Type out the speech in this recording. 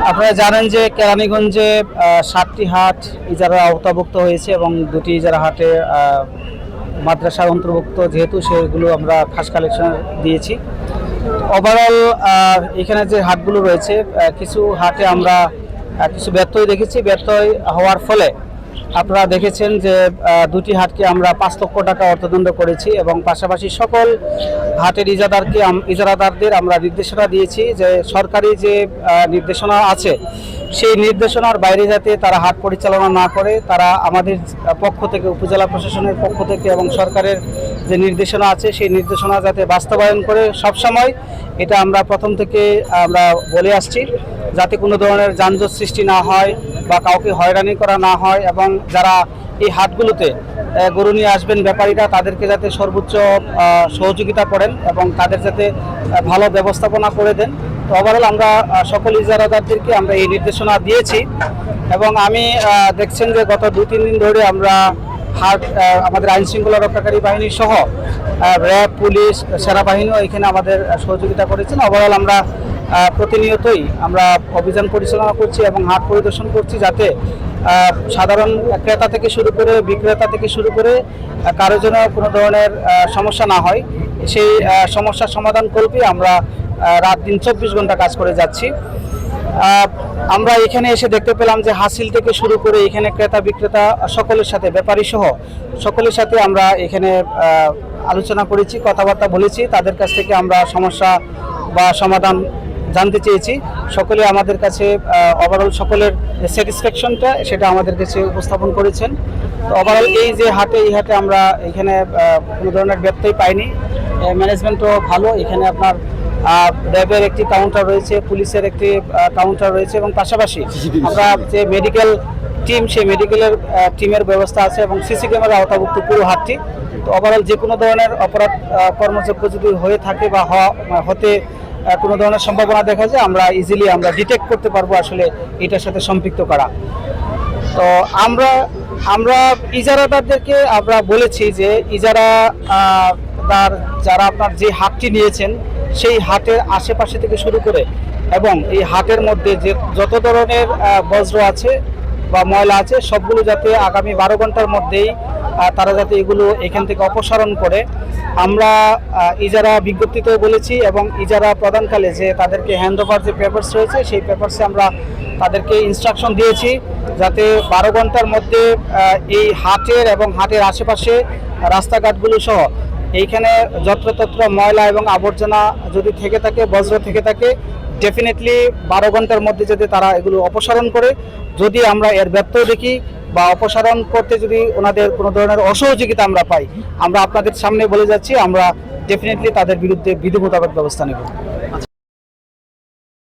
আপনারা জানেন যে কেরানীগঞ্জে 7টি হাট ইজারা আওতাভুক্ত হয়েছে এবং 2টি ইজারা হাটে মাদ্রাসার অন্তর্ভুক্ত, যেহেতু সেগুলো আমরা খাস কালেকশন দিয়েছি। ওভারঅল এখানে যে হাটগুলো রয়েছে, কিছু হাটে আমরা কিছু ব্যত্যয় দেখেছি। ব্যত্যয় হওয়ার ফলে আপনারা দেখেছেন যে 2টি হাটকে আমরা 5 লক্ষ টাকা অর্থদণ্ড করেছি এবং পাশাপাশি সকল হাটের ইজারাদারদের আমরা নির্দেশনা দিয়েছি যে সরকারি যে নির্দেশনা আছে সেই নির্দেশনার বাইরে যাতে তারা হাট পরিচালনা না করে, তারা আমাদের পক্ষ থেকে, উপজেলা প্রশাসনের পক্ষ থেকে এবং সরকারের যে নির্দেশনা আছে সেই নির্দেশনা যাতে বাস্তবায়ন করে। সবসময় এটা আমরা প্রথম থেকে আমরা বলে আসছি, যাতে কোনো ধরনের যানজট সৃষ্টি না হয় বা কাউকে হয়রানি করা না হয়, এবং যারা এই হাটগুলোতে গরু নিয়ে আসবেন ব্যাপারীরা, তাদেরকে যাতে সর্বোচ্চ সহযোগিতা করেন এবং তাদের যাতে ভালো ব্যবস্থাপনা করে দেন। তো ওভারঅল আমরা সকল ইজারাদারদেরকে আমরা এই নির্দেশনা দিয়েছি এবং আমি দেখছেন যে গত 2-3 দিন ধরে আমরা হাট আমাদের আইনশৃঙ্খলা রক্ষাকারী বাহিনী সহ র্যাব, পুলিশ, সেনাবাহিনীও এখানে আমাদের সহযোগিতা করেছেন। ওভারঅল আমরা প্রতিনিয়তই আমরা অভিযান পরিচালনা করছি এবং হাট পরিদর্শন করছি, যাতে সাধারণ ক্রেতা থেকে শুরু করে বিক্রেতা থেকে শুরু করে কারো যেন কোনো ধরনের সমস্যা না হয়, সেই সমস্যার সমাধান কল্পে আমরা রাত দিন 24 ঘন্টা কাজ করে যাচ্ছি। আমরা এখানে এসে দেখতে পেলাম যে হাসিল থেকে শুরু করে এখানে ক্রেতা বিক্রেতা সকলের সাথে, ব্যাপারী সহ সকলের সাথে আমরা এখানে আলোচনা করেছি, কথাবার্তা বলেছি। তাদের কাছ থেকে আমরা সমস্যা বা সমাধান জানতে চেয়েছি। সকলে আমাদের কাছে ওভারঅল সকলের স্যাটিসফ্যাকশনটা সেটা আমাদের কাছে উপস্থাপন করেছেন। তো ওভারঅল এই যে হাটে, এই হাটে আমরা এখানে কোনো ধরনের ব্যত্যয় পাইনি। ম্যানেজমেন্টও ভালো। এখানে আপনার র্যাবের একটি কাউন্টার রয়েছে, পুলিশের একটি কাউন্টার রয়েছে এবং পাশাপাশি আমরা যে মেডিকেল টিম, সেই মেডিকেলের টিমের ব্যবস্থা আছে এবং সিসি ক্যামেরার আওতাভুক্ত পুরো হাটটি। তো ওভারঅল যে কোনো ধরনের অপরাধ কর্মযোগ্য যদি হয়ে থাকে বা হতে কোনো ধরনের সম্ভাবনা দেখা যায়, আমরা ইজিলি আমরা ডিটেক্ট করতে পারবো আসলে এটার সাথে সম্পৃক্ত করা। তো আমরা ইজারাদারদেরকে আমরা বলেছি যে ইজারাদার যারা আপনার যে হাটটি নিয়েছেন সেই হাটের আশেপাশে থেকে শুরু করে এবং এই হাটের মধ্যে যে যত ধরনের বজ্র আছে বা ময়লা আছে সবগুলো যাতে আগামী 12 ঘন্টার মধ্যেই তারা যাতে এগুলো এখান থেকে অপসারণ করে। আমরা ইজারা বিজ্ঞপ্তিতেও বলেছি এবং ইজারা প্রদানকালে যে তাদেরকে হ্যান্ডওভার যে পেপারস রয়েছে সেই পেপারসে আমরা তাদেরকে ইনস্ট্রাকশন দিয়েছি যাতে 12 ঘন্টার মধ্যে এই হাটের এবং হাটের আশেপাশে রাস্তাঘাটগুলো সহ এইখানে যত্রতত্র ময়লা এবং আবর্জনা যদি থেকে থাকে, বজ্র থেকে থাকে, ডেফিনেটলি 12 ঘন্টার মধ্যে যদি তারা এগুলো অপসারণ করে। যদি আমরা এর ব্যত্যয় দেখি বা অপসারণ করতে যদি ওনাদের কোনো ধরনের অসহযোগিতা আমরা পাই, আমরা আপনাদের সামনে বলে যাচ্ছি আমরা ডেফিনেটলি তাদের বিরুদ্ধে বিধি মোতাবেক ব্যবস্থা নেব।